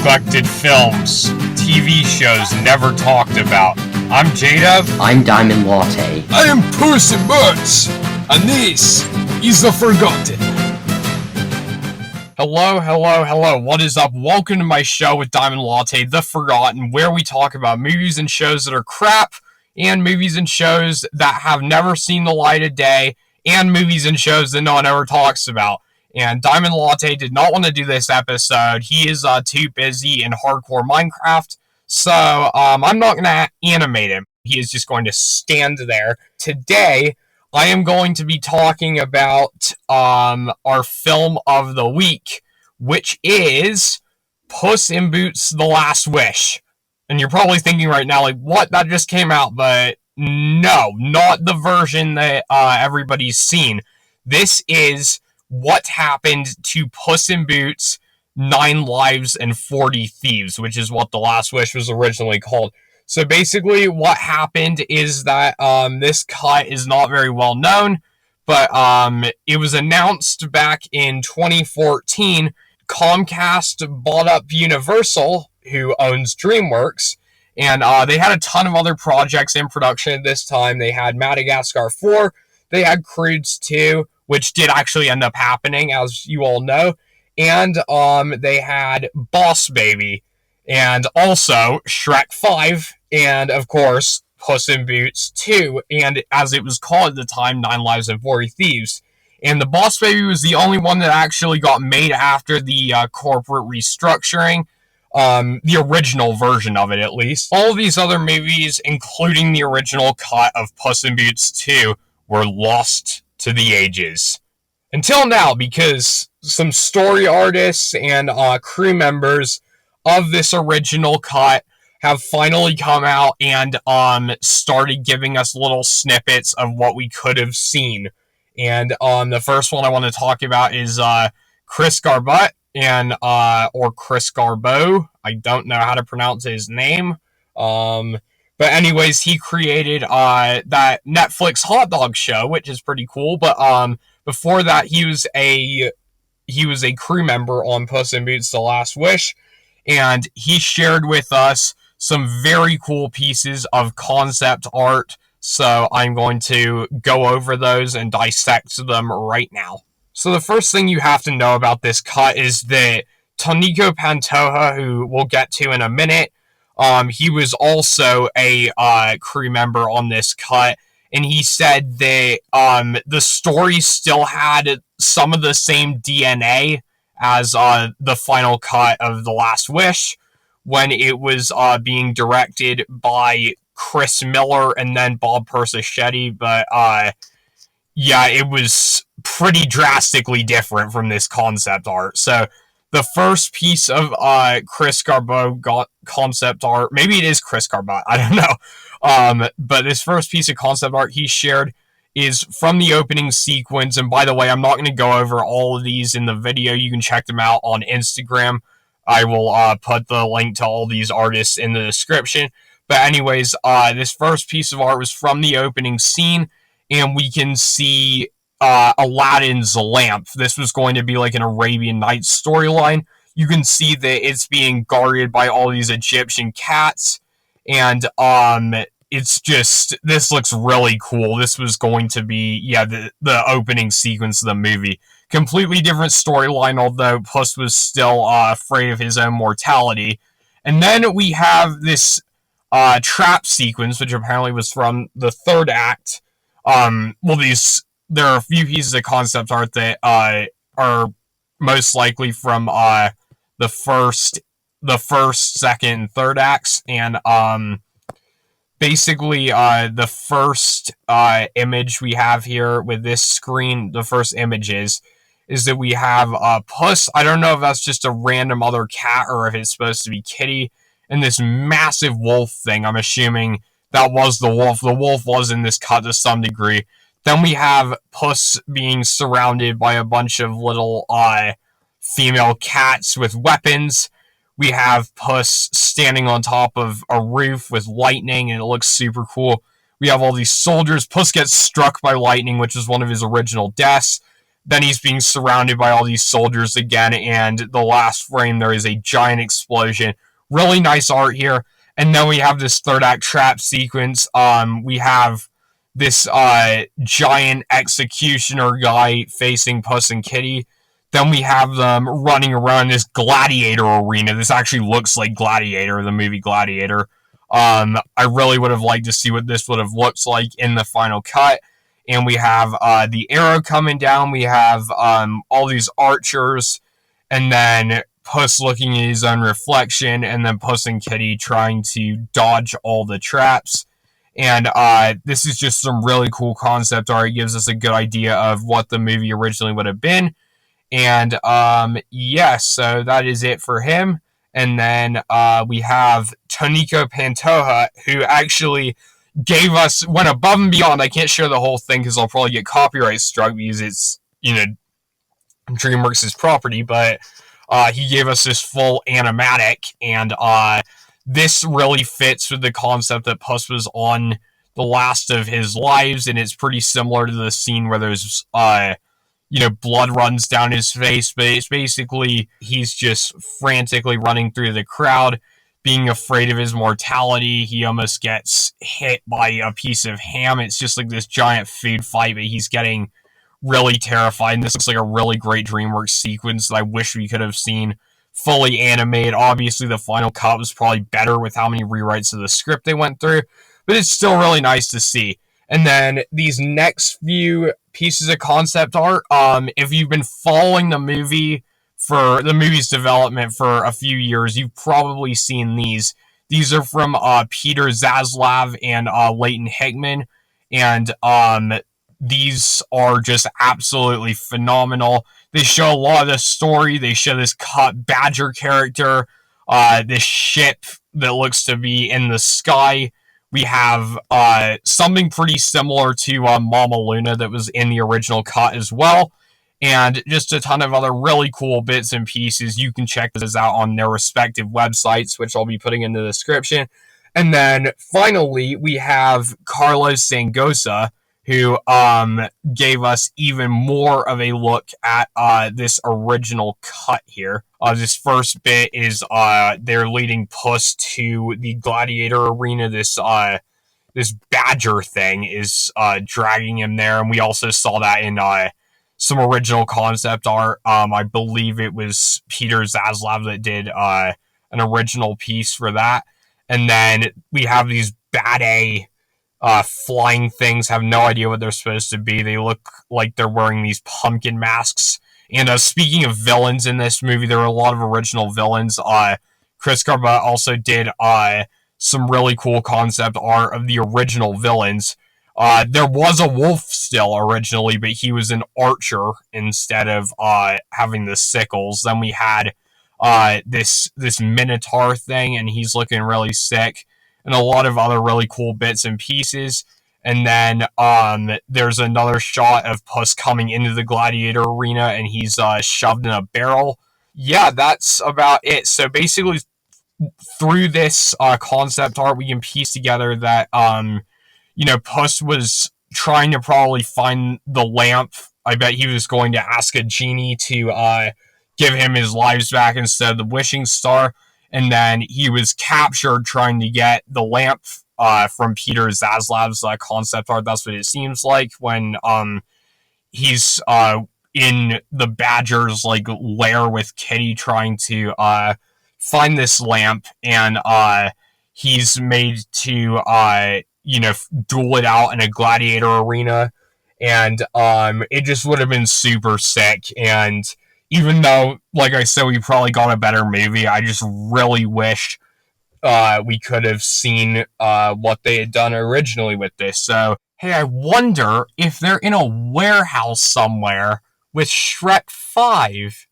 unexpected films, TV shows never talked about. I'm J-Dub. I'm Diamond Latte. I am Puss in Boots, and this is The Forgotten. Hello. What is up? Welcome to my show with Diamond Latte, The Forgotten, where we talk about movies and shows that are crap, and movies and shows that have never seen the light of day, and movies and shows that no one ever talks about. And Diamond Latte did not want to do this episode. He is too busy in hardcore Minecraft, so I'm not going to animate him. He is just going to stand there. Today, I am going to be talking about our film of the week, which is Puss in Boots: The Last Wish. And you're probably thinking right now, like, what? That just came out. But no, not the version that everybody's seen. This is what happened to Puss in Boots: 9 Lives and 40 Thieves, which is what The Last Wish was originally called. So basically what happened is that this cut is not very well known, but it was announced back in 2014. Comcast bought up Universal, who owns DreamWorks, and they had a ton of other projects in production at this time. They had Madagascar 4, they had Croods 2, which did actually end up happening, as you all know, and they had Boss Baby, and also Shrek 5, and of course, Puss in Boots 2, and as it was called at the time, 9 Lives and 40 Thieves. And the Boss Baby was the only one that actually got made after the corporate restructuring, the original version of it at least. All of these other movies, including the original cut of Puss in Boots 2, were lost to the ages. Until now, because some story artists and crew members of this original cut have finally come out and started giving us little snippets of what we could have seen. And the first one I want to talk about is Chris Garba, and or Chris Garbo. I don't know how to pronounce his name. But anyways, he created that Netflix hot dog show, which is pretty cool. But before that, he was a crew member on Puss in Boots: The Last Wish, and he shared with us some very cool pieces of concept art. So I'm going to go over those and dissect them right now. So the first thing you have to know about this cut is that Tonico Pantoja, who we'll get to in a minute, he was also a crew member on this cut, and he said that the story still had some of the same DNA as the final cut of The Last Wish when it was being directed by Chris Miller and then Bob Persichetti, but yeah, it was pretty drastically different from this concept art. So the first piece of Chris Garbo got concept art, maybe it is Chris Garbo, I don't know, but this first piece of concept art he shared is from the opening sequence. And by the way, I'm not going to go over all of these in the video. You can check them out on Instagram. I will put the link to all these artists in the description. But anyways, this first piece of art was from the opening scene, and we can see Aladdin's lamp. This was going to be like an Arabian Nights storyline. You can see that it's being guarded by all these Egyptian cats, and it's just, this looks really cool. This was going to be, yeah, the opening sequence of the movie. Completely different storyline, although Puss was still afraid of his own mortality. And then we have this trap sequence, which apparently was from the third act. There are a few pieces of concept art that are most likely from the first, second, and third acts, and basically the first image we have here with this screen, the first image is that we have Puss. I don't know if that's just a random other cat or if it's supposed to be Kitty, and this massive wolf thing. I'm assuming that was the wolf. The wolf was in this cut to some degree. Then we have Puss being surrounded by a bunch of little female cats with weapons. We have Puss standing on top of a roof with lightning, and it looks super cool. We have all these soldiers. Puss gets struck by lightning, which is one of his original deaths. then he's being surrounded by all these soldiers again, and the last frame there is a giant explosion. Really nice art here. And then we have this third act trap sequence. We have this giant executioner guy facing Puss and Kitty. Then we have them running around this gladiator arena. This actually looks like Gladiator, the movie Gladiator. I really would have liked to see what this would have looked like in the final cut. And we have the arrow coming down. We have all these archers, and then Puss looking at his own reflection, and then Puss and Kitty trying to dodge all the traps. And this is just some really cool concept art. It gives us a good idea of what the movie originally would have been. And yeah, so that is it for him. And then we have Tonico Pantoja, who actually went above and beyond. I can't share the whole thing because I'll probably get copyright struck because it's, DreamWorks' property, but he gave us this full animatic, and this really fits with the concept that Puss was on the last of his lives, and it's pretty similar to the scene where there's blood runs down his face, but it's basically he's just frantically running through the crowd, being afraid of his mortality. He almost gets hit by a piece of ham. It's just like this giant food fight, but he's getting really terrified, and this looks like a really great DreamWorks sequence that I wish we could have seen fully animated. Obviously, the final cut was probably better with how many rewrites of the script they went through, but it's still really nice to see. And then these next few pieces of concept art, if you've been following the movie's development for a few years, you've probably seen these. These are from Peter Zaslav and Leighton Hickman, and these are just absolutely phenomenal. They show a lot of the story. They show this cut badger character, this ship that looks to be in the sky. We have something pretty similar to Mama Luna that was in the original cut as well. And just a ton of other really cool bits and pieces. You can check this out on their respective websites, which I'll be putting in the description. And then finally, we have Carlos Sangosa, who gave us even more of a look at this original cut here. This first bit is they're leading Puss to the gladiator arena. This badger thing is dragging him there, and we also saw that in some original concept art. I believe it was Peter Zaslav that did an original piece for that. And then we have these bad A flying things, have no idea what they're supposed to be. They look like they're wearing these pumpkin masks. And speaking of villains in this movie, there were a lot of original villains. Chris Garba also did some really cool concept art of the original villains. There was a wolf still originally, but he was an archer instead of having the sickles. Then we had this minotaur thing, and he's looking really sick, and a lot of other really cool bits and pieces. And then there's another shot of Puss coming into the gladiator arena, and he's shoved in a barrel. Yeah, that's about it. So basically, through this concept art, we can piece together that Puss was trying to probably find the lamp. I bet he was going to ask a genie to give him his lives back instead of the wishing star. And then he was captured trying to get the lamp from Peter Zaslav's concept art. That's what it seems like when he's in the badger's lair with Kitty trying to find this lamp, and he's made to duel it out in a gladiator arena, and it just would have been super sick. And even though, like I said, we probably got a better movie, I just really wish we could have seen what they had done originally with this. So, hey, I wonder if they're in a warehouse somewhere with Shrek 5.